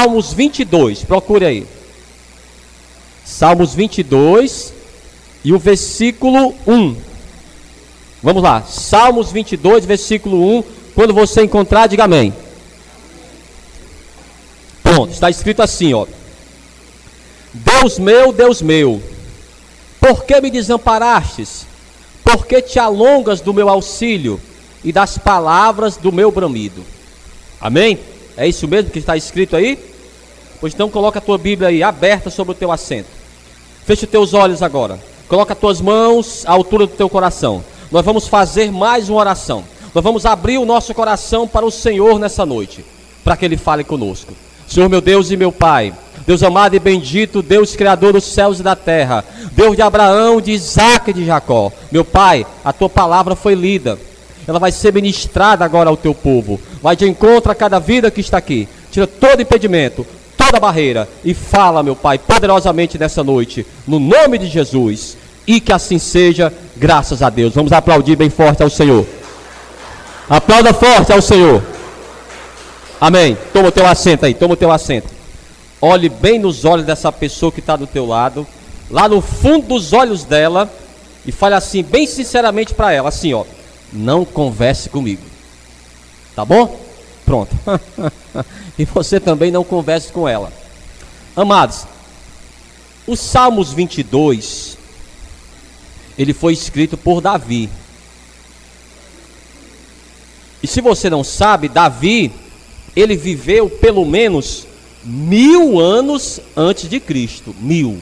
Salmos 22, procure aí. Salmos 22 e o versículo 1. Vamos lá, Salmos 22, versículo 1. Quando você encontrar, diga amém. Pronto, está escrito assim, ó. Deus meu, por que me desamparastes? Por que te alongas do meu auxílio e das palavras do meu bramido? Amém? É isso mesmo que está escrito aí? Pois então coloca a tua Bíblia aí aberta sobre o teu assento. Fecha os teus olhos agora. Coloca as tuas mãos à altura do teu coração. Nós vamos fazer mais uma oração. Nós vamos abrir o nosso coração para o Senhor nessa noite, para que Ele fale conosco. Senhor meu Deus e meu Pai, Deus amado e bendito, Deus criador dos céus e da terra, Deus de Abraão, de Isaque e de Jacó. Meu Pai, a tua palavra foi lida, ela vai ser ministrada agora ao teu povo. Vai de encontro a cada vida que está aqui. Tira todo impedimento, toda barreira e fala, meu Pai, poderosamente nessa noite, no nome de Jesus. E que assim seja, graças a Deus. Vamos aplaudir bem forte ao Senhor. Aplauda forte ao Senhor. Amém. Toma o teu assento aí, toma o teu assento. Olhe bem nos olhos dessa pessoa que está do teu lado, lá no fundo dos olhos dela, e fale assim, bem sinceramente para ela, assim ó, não converse comigo. Tá bom? Pronto. E você também não converse com ela. Amados, o Salmos 22, ele foi escrito por Davi. E se você não sabe, Davi, ele viveu pelo menos 1000 anos antes de Cristo. 1000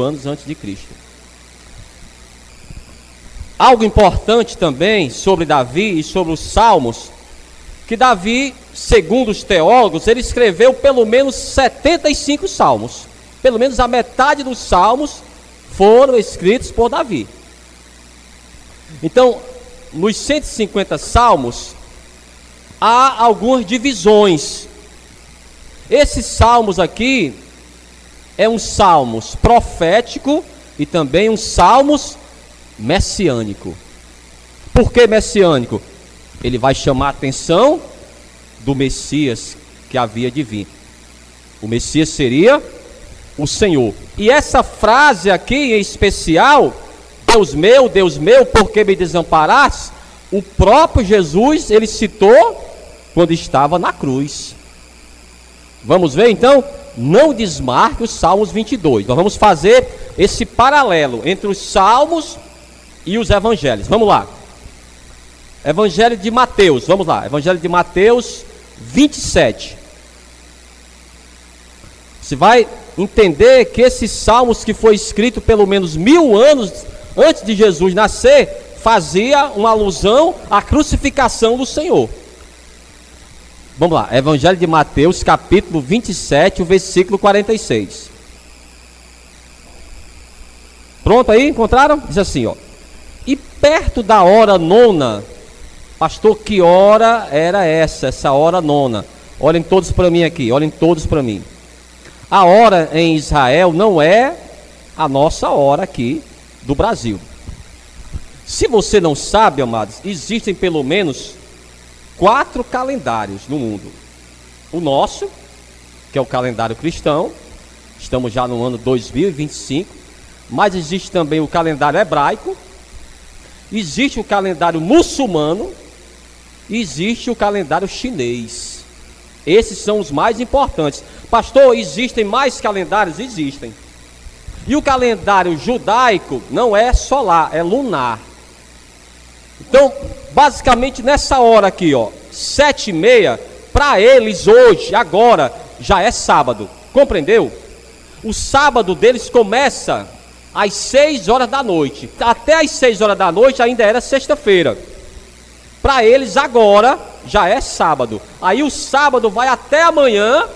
anos antes de Cristo. Algo importante também sobre Davi e sobre os Salmos, que Davi, segundo os teólogos, ele escreveu pelo menos 75 salmos. Pelo menos a metade dos salmos foram escritos por Davi. Então, nos 150 salmos, há algumas divisões. Esses salmos aqui é um salmos profético e também um salmos messiânico. Por que messiânico? Ele vai chamar a atenção do Messias que havia de vir. O Messias seria o Senhor. E essa frase aqui em especial, Deus meu, por que me desamparaste? O próprio Jesus, ele citou quando estava na cruz. Vamos ver então? Não desmarque os Salmos 22. Nós vamos fazer esse paralelo entre os Salmos e os Evangelhos. Vamos lá. Evangelho de Mateus, vamos lá. Evangelho de Mateus 27. Você vai entender que esses salmos que foi escrito pelo menos 1000 anos antes de Jesus nascer, fazia uma alusão à crucificação do Senhor. Vamos lá, Evangelho de Mateus, capítulo 27, o versículo 46. Pronto aí? Encontraram? Diz assim, ó. E perto da hora nona, pastor, que hora era essa hora nona? Olhem todos para mim aqui, olhem todos para mim. A hora em Israel não é a nossa hora aqui do Brasil. Se você não sabe, amados, existem pelo menos 4 calendários no mundo. O nosso, que é o calendário cristão, estamos já no ano 2025, mas existe também o calendário hebraico, existe o calendário muçulmano, e existe o calendário chinês. Esses são os mais importantes. Pastor, existem mais calendários? Existem. E o calendário judaico não é solar, é lunar. Então, basicamente nessa hora aqui, ó, 7h30, para eles hoje, agora, já é sábado. Compreendeu? O sábado deles começa às 6 horas da noite. Até às 6 horas da noite ainda era sexta-feira. Para eles agora já é sábado. Aí o sábado vai até amanhã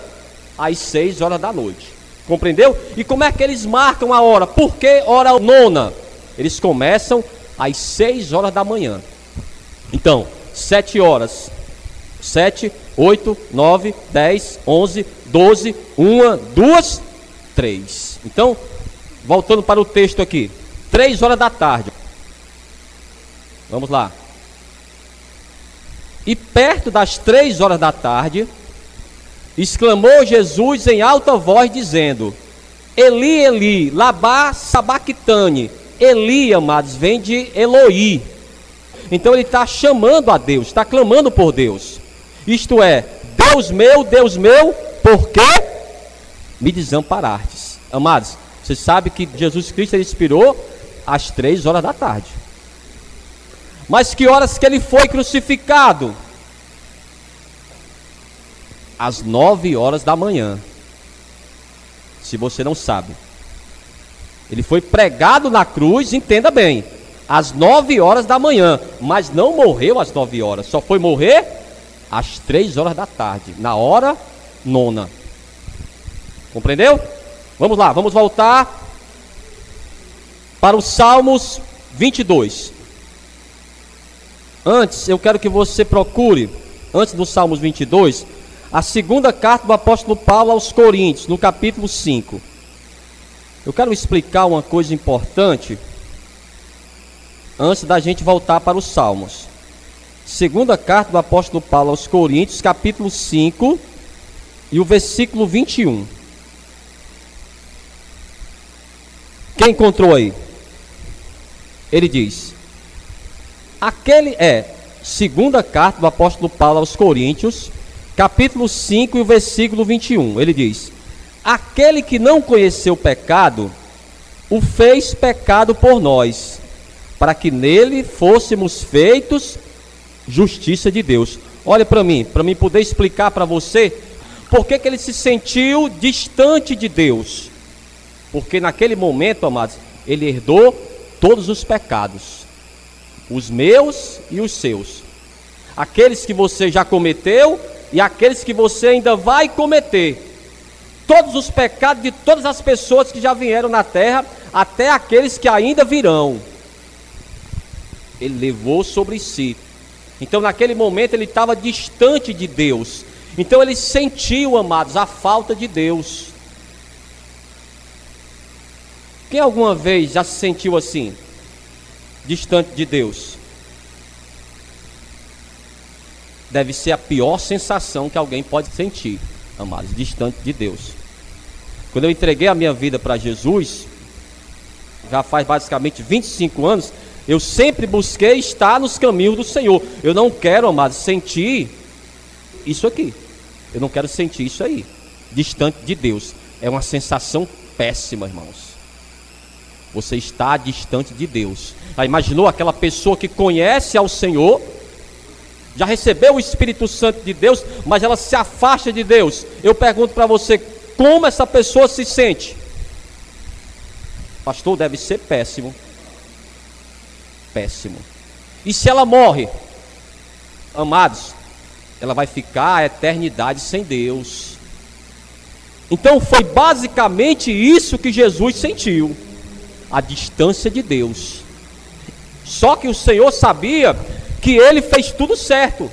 às 6 horas da noite. Compreendeu? E como é que eles marcam a hora? Por que hora nona? Eles começam às 6 horas da manhã. Então, 7 horas. 7, 8, 9, 10, 11, 12, 1, 2, 3. Então, voltando para o texto aqui. 3 horas da tarde. Vamos lá. E perto das 3 horas da tarde, exclamou Jesus em alta voz, dizendo: Eli, Eli, lama sabactane. Eli, amados, vem de Eloí. Então ele está chamando a Deus, está clamando por Deus. Isto é, Deus meu, por que me desamparastes? Amados, você sabe que Jesus Cristo ele expirou às 3 horas da tarde. Mas que horas que ele foi crucificado? Às 9 horas da manhã. Se você não sabe, ele foi pregado na cruz, entenda bem, às 9 horas da manhã, mas não morreu às 9 horas, só foi morrer às 3 horas da tarde, na hora nona. Compreendeu? Vamos lá, vamos voltar para os Salmos 22. Antes, eu quero que você procure, antes dos Salmos 22, a segunda carta do apóstolo Paulo aos Coríntios, no capítulo 5. Eu quero explicar uma coisa importante antes da gente voltar para os Salmos. Segunda carta do apóstolo Paulo aos Coríntios, capítulo 5 e o versículo 21. Quem encontrou aí? Ele diz: segunda carta do apóstolo Paulo aos Coríntios, capítulo 5 e o versículo 21. Ele diz: aquele que não conheceu o pecado, o fez pecado por nós, para que nele fôssemos feitos justiça de Deus. Olha para mim poder explicar para você por que ele se sentiu distante de Deus. Porque naquele momento, amados, ele herdou todos os pecados, os meus e os seus, aqueles que você já cometeu e aqueles que você ainda vai cometer, todos os pecados de todas as pessoas que já vieram na terra, até aqueles que ainda virão, ele levou sobre si. Então naquele momento ele estava distante de Deus, então ele sentiu, amados, a falta de Deus. Quem alguma vez já se sentiu assim, distante de Deus? Deve ser a pior sensação que alguém pode sentir, amados, distante de Deus. Quando eu entreguei a minha vida para Jesus, já faz basicamente 25 anos, eu sempre busquei estar nos caminhos do Senhor. Eu não quero, amados, sentir isso aqui. Eu não quero sentir isso aí, distante de Deus. É uma sensação péssima, irmãos. Você está distante de Deus. Já imaginou aquela pessoa que conhece ao Senhor, já recebeu o Espírito Santo de Deus, mas ela se afasta de Deus? Eu pergunto para você, como essa pessoa se sente? Pastor, deve ser péssimo. Péssimo. E se ela morre? Amados, ela vai ficar a eternidade sem Deus. Então foi basicamente isso que Jesus sentiu, a distância de Deus. Só que o Senhor sabia que ele fez tudo certo,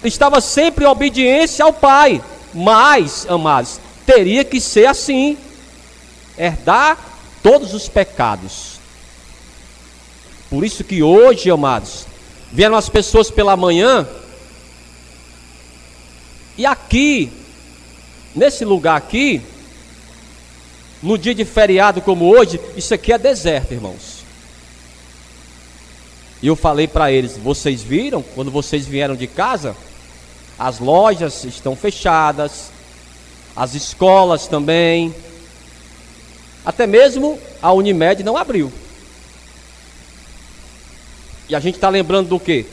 estava sempre em obediência ao Pai, mas, amados, teria que ser assim, herdar todos os pecados. Por isso que hoje, amados, vieram as pessoas pela manhã, e aqui, nesse lugar aqui, no dia de feriado como hoje, isso aqui é deserto, irmãos. E eu falei para eles: vocês viram, quando vocês vieram de casa, as lojas estão fechadas, as escolas também, até mesmo a Unimed não abriu. E a gente está lembrando do quê?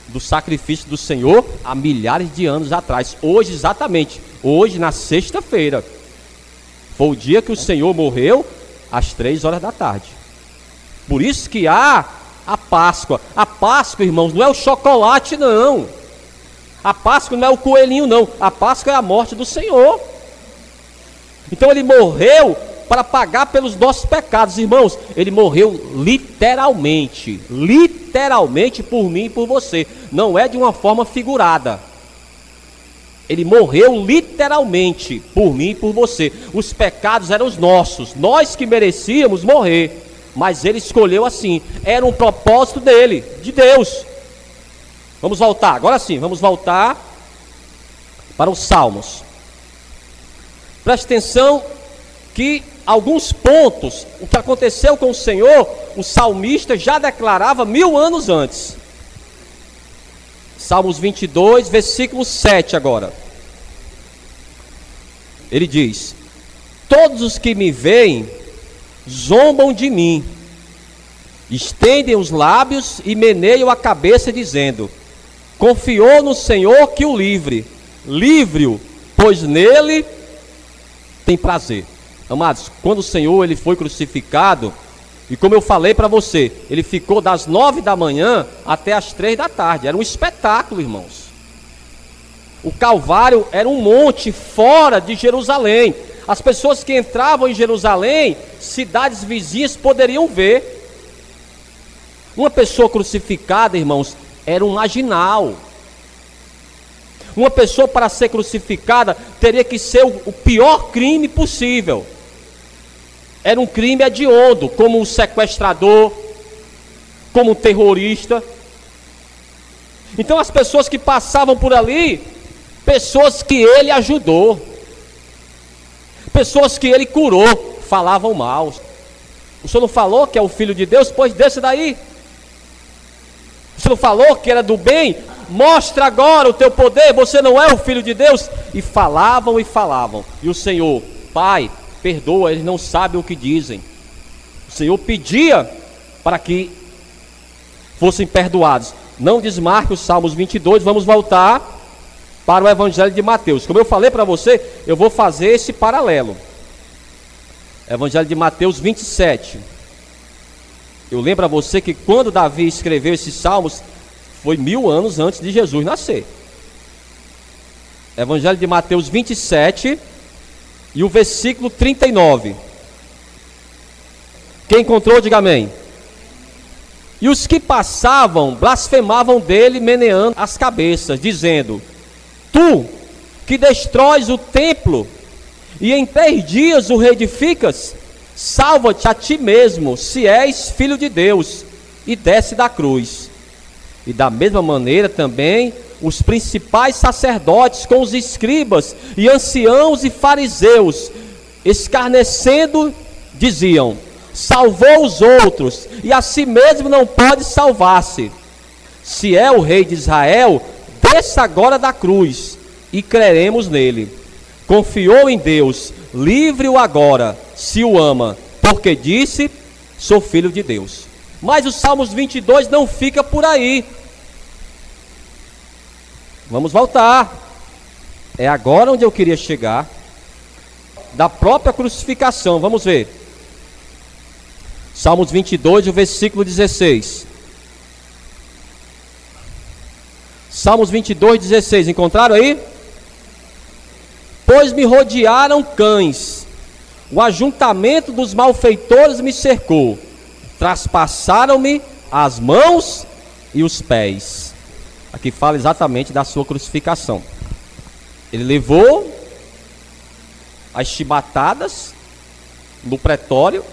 Do sacrifício do Senhor há milhares de anos atrás. Hoje, exatamente, hoje na sexta-feira, foi o dia que o Senhor morreu às 3 horas da tarde. Por isso que há a Páscoa. A Páscoa, irmãos, não é o chocolate, não. A Páscoa não é o coelhinho, não. A Páscoa é a morte do Senhor. Então ele morreu para pagar pelos nossos pecados, irmãos. Ele morreu literalmente, literalmente por mim e por você. Não é de uma forma figurada. Ele morreu literalmente por mim e por você. Os pecados eram os nossos, nós que merecíamos morrer, mas ele escolheu assim. Era um propósito dele, de Deus. Vamos voltar, agora sim, vamos voltar para os Salmos. Preste atenção que alguns pontos, o que aconteceu com o Senhor, o salmista já declarava 1000 anos antes. Salmos 22, versículo 7 agora. Ele diz: todos os que me veem zombam de mim, estendem os lábios e meneiam a cabeça, dizendo: confiou no Senhor que o livre-o, pois nele tem prazer. Amados, quando o Senhor ele foi crucificado, e como eu falei para você, ele ficou das 9 da manhã até as 3 da tarde. Era um espetáculo, irmãos. O Calvário era um monte fora de Jerusalém. As pessoas que entravam em Jerusalém, cidades vizinhas, poderiam ver. Uma pessoa crucificada, irmãos, era um marginal. Uma pessoa, para ser crucificada, teria que ser o pior crime possível. Era um crime hediondo, como um sequestrador, como um terrorista. Então as pessoas que passavam por ali, pessoas que ele ajudou, pessoas que ele curou, falavam mal. O Senhor não falou que é o Filho de Deus? Pois desce daí. O Senhor não falou que era do bem? Mostra agora o teu poder, você não é o Filho de Deus? E falavam e falavam. E o Senhor: Pai, perdoa, eles não sabem o que dizem. O Senhor pedia para que fossem perdoados. Não desmarque os Salmos 22, vamos voltar para o Evangelho de Mateus. Como eu falei para você, eu vou fazer esse paralelo. Evangelho de Mateus 27. Eu lembro a você que quando Davi escreveu esses salmos, foi 1000 anos antes de Jesus nascer. Evangelho de Mateus 27 e o versículo 39. Quem encontrou, diga amém. E os que passavam blasfemavam dele, meneando as cabeças, dizendo: tu que destróis o templo e em 3 dias o reedificas, salva-te a ti mesmo, se és filho de Deus, e desce da cruz. E da mesma maneira também os principais sacerdotes com os escribas e anciãos e fariseus, escarnecendo, diziam: salvou os outros e a si mesmo não pode salvar-se. Se é o rei de Israel, desça agora da cruz e creremos nele. Confiou em Deus, livre-o agora, se o ama, porque disse: sou filho de Deus. Mas o Salmos 22 não fica por aí. Vamos voltar. É agora onde eu queria chegar. Da própria crucificação, vamos ver. Salmos 22, o versículo 16. Salmos 22, 16, encontraram aí? Pois me rodearam cães, o ajuntamento dos malfeitores me cercou, traspassaram-me as mãos e os pés. Aqui fala exatamente da sua crucificação. Ele levou as chibatadas no pretório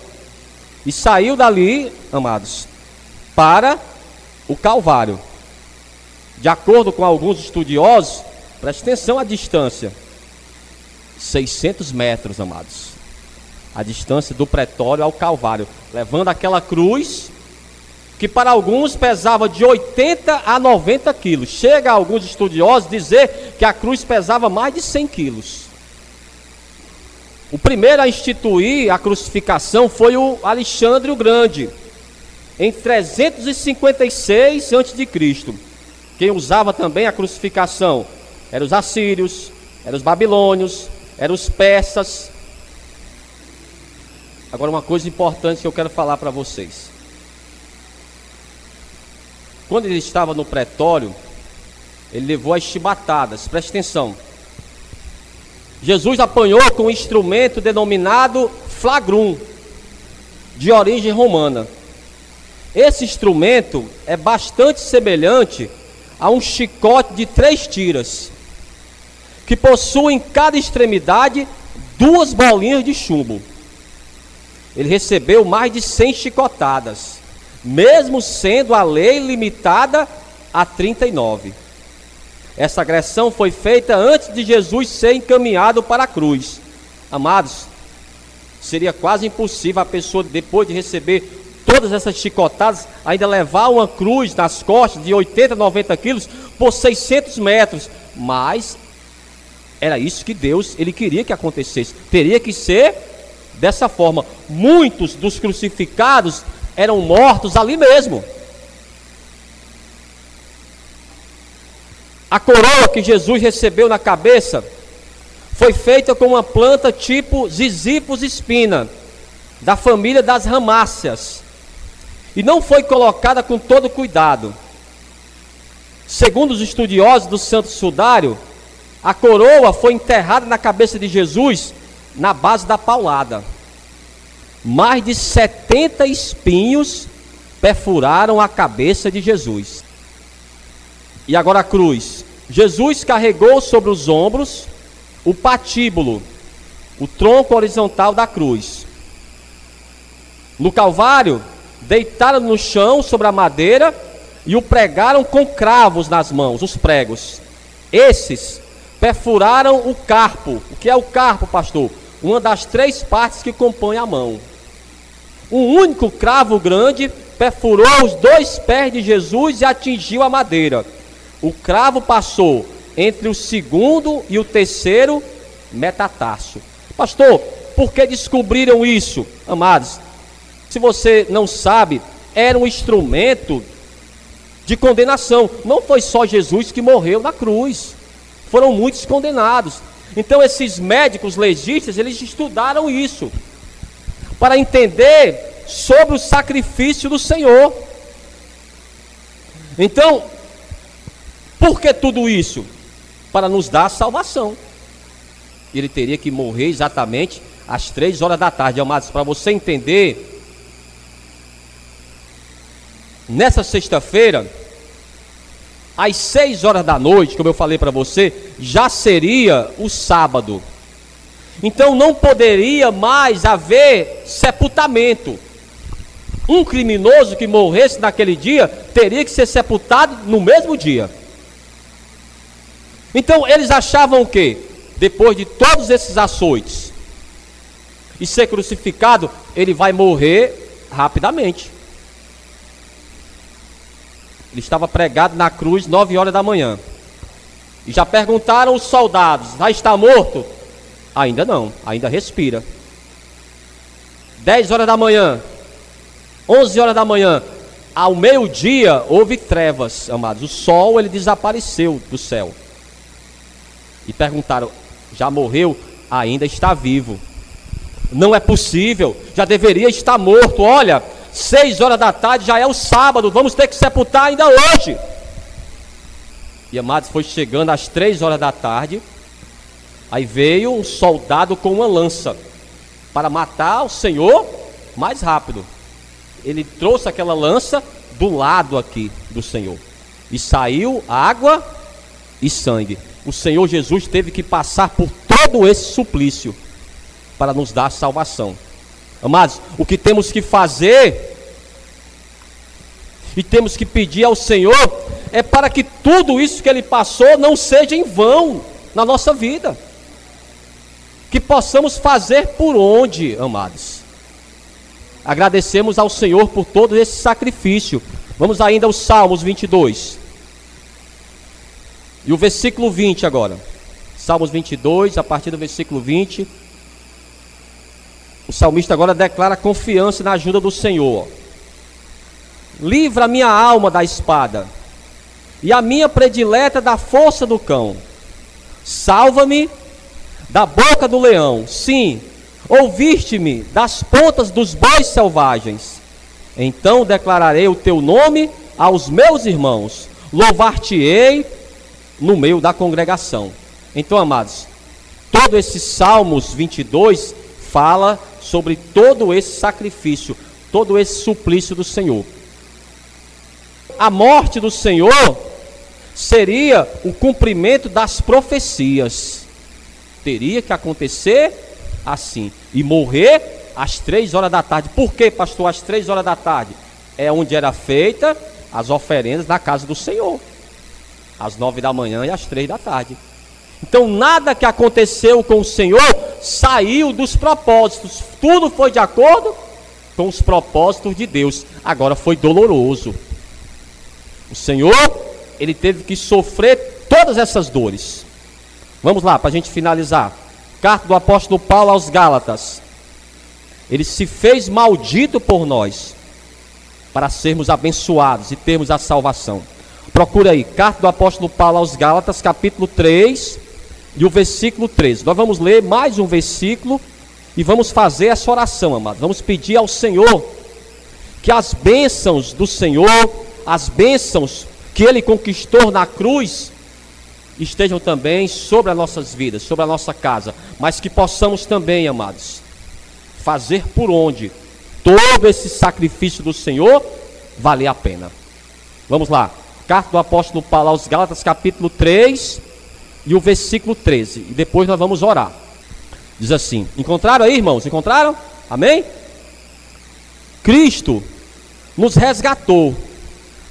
e saiu dali, amados, para o Calvário. De acordo com alguns estudiosos, preste atenção à distância, 600 metros, amados, a distância do pretório ao Calvário, levando aquela cruz, que para alguns pesava de 80 a 90 quilos. Chega a alguns estudiosos dizer que a cruz pesava mais de 100 quilos. O primeiro a instituir a crucificação foi o Alexandre o Grande, em 356 a.C. Quem usava também a crucificação eram os assírios, eram os babilônios, eram os persas. Agora uma coisa importante que eu quero falar para vocês. Quando ele estava no pretório, ele levou as chibatadas, preste atenção. Jesus apanhou com um instrumento denominado flagrum, de origem romana. Esse instrumento é bastante semelhante a um chicote de 3 tiras, que possui em cada extremidade 2 bolinhas de chumbo. Ele recebeu mais de 100 chicotadas, mesmo sendo a lei limitada a 39. Essa agressão foi feita antes de Jesus ser encaminhado para a cruz. Amados, seria quase impossível a pessoa, depois de receber todas essas chicotadas, ainda levar uma cruz nas costas de 80, 90 quilos por 600 metros. Mas era isso que Deus, Ele queria que acontecesse. Teria que ser dessa forma. Muitos dos crucificados eram mortos ali mesmo. A coroa que Jesus recebeu na cabeça foi feita com uma planta tipo Ziziphus spina, da família das ramáceas, e não foi colocada com todo cuidado. Segundo os estudiosos do Santo Sudário, a coroa foi enterrada na cabeça de Jesus na base da paulada. Mais de 70 espinhos perfuraram a cabeça de Jesus. E agora a cruz. Jesus carregou sobre os ombros o patíbulo, o tronco horizontal da cruz. No Calvário, deitaram no chão sobre a madeira e o pregaram com cravos nas mãos, os pregos. Esses perfuraram o carpo. O que é o carpo, pastor? Uma das 3 partes que compõem a mão. Um único cravo grande perfurou os 2 pés de Jesus e atingiu a madeira. O cravo passou entre o 2º e o 3º metatarso. Pastor, por que descobriram isso? Amados, se você não sabe, era um instrumento de condenação. Não foi só Jesus que morreu na cruz, foram muitos condenados. Então esses médicos legistas, eles estudaram isso para entender sobre o sacrifício do Senhor. Então, por que tudo isso? Para nos dar a salvação. Ele teria que morrer exatamente às 3 horas da tarde, amados. Para você entender, nessa sexta-feira, às 6 horas da noite, como eu falei para você, já seria o sábado. Então não poderia mais haver sepultamento. Um criminoso que morresse naquele dia teria que ser sepultado no mesmo dia. Então eles achavam que, depois de todos esses açoites e ser crucificado, ele vai morrer rapidamente. Ele estava pregado na cruz 9 horas da manhã. E já perguntaram os soldados: já está morto? Ainda não, ainda respira. 10 horas da manhã, 11 horas da manhã, ao meio-dia houve trevas, amados. O sol, ele desapareceu do céu. E perguntaram: já morreu? Ainda está vivo. Não é possível, já deveria estar morto. Olha, 6 horas da tarde já é o sábado, vamos ter que sepultar ainda hoje. E amados, foi chegando às 3 horas da tarde. Aí veio um soldado com uma lança para matar o Senhor mais rápido. Ele trouxe aquela lança do lado aqui do Senhor, e saiu água e sangue. O Senhor Jesus teve que passar por todo esse suplício para nos dar salvação. Amados, o que temos que fazer e temos que pedir ao Senhor é para que tudo isso que Ele passou não seja em vão na nossa vida. Que possamos fazer por onde, amados. Agradecemos ao Senhor por todo esse sacrifício. Vamos ainda aos Salmos 22. E o versículo 20 agora. Salmos 22, a partir do versículo 20. O salmista agora declara confiança na ajuda do Senhor. Livra a minha alma da espada, e a minha predileta da força do cão. Salva-me da boca do leão. Sim, ouviste-me das pontas dos bois selvagens. Então declararei o teu nome aos meus irmãos. Louvar-te-ei no meio da congregação. Então, amados, todo esse Salmos 22 fala sobre todo esse sacrifício, todo esse suplício do Senhor. A morte do Senhor seria o cumprimento das profecias. Teria que acontecer assim, e morrer às 3 horas da tarde. Por que, pastor, às 3 horas da tarde? É onde era feita as oferendas na casa do Senhor, às 9 da manhã e às 3 da tarde. Então nada que aconteceu com o Senhor saiu dos propósitos. Tudo foi de acordo com os propósitos de Deus. Agora foi doloroso. O Senhor, ele teve que sofrer todas essas dores. Vamos lá, para a gente finalizar. Carta do apóstolo Paulo aos Gálatas. Ele se fez maldito por nós, para sermos abençoados e termos a salvação. Procura aí, carta do apóstolo Paulo aos Gálatas, capítulo 3, e o versículo 13. Nós vamos ler mais um versículo e vamos fazer essa oração, amados. Vamos pedir ao Senhor que as bênçãos do Senhor, as bênçãos que Ele conquistou na cruz, estejam também sobre as nossas vidas, sobre a nossa casa, mas que possamos também, amados, fazer por onde todo esse sacrifício do Senhor valer a pena. Vamos lá, carta do apóstolo Paulo aos Gálatas, capítulo 3 e o versículo 13, e depois nós vamos orar. Diz assim, encontraram aí, irmãos? Encontraram? Amém? Cristo nos resgatou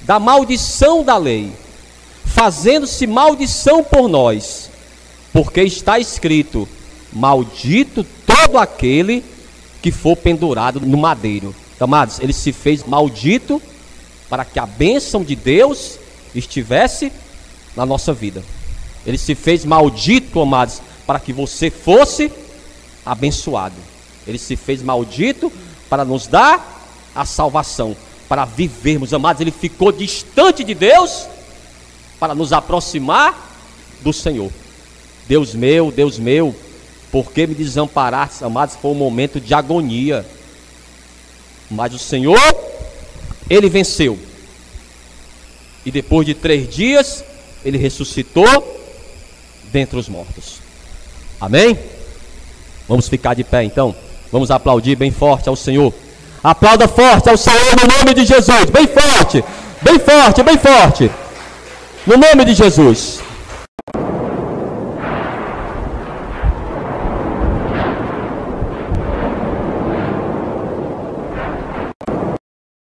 da maldição da lei, fazendo-se maldição por nós, porque está escrito: maldito todo aquele que for pendurado no madeiro. Amados, ele se fez maldito para que a bênção de Deus estivesse na nossa vida. Ele se fez maldito, amados, para que você fosse abençoado. Ele se fez maldito para nos dar a salvação, para vivermos, amados. Ele ficou distante de Deus para nos aproximar do Senhor. Deus meu, por que me desamparaste, amados? Foi um momento de agonia, mas o Senhor, Ele venceu, e depois de 3 dias, Ele ressuscitou dentre os mortos. Amém? Vamos ficar de pé então, vamos aplaudir bem forte ao Senhor. Aplauda forte ao Senhor no nome de Jesus, bem forte, bem forte, bem forte, no nome de Jesus.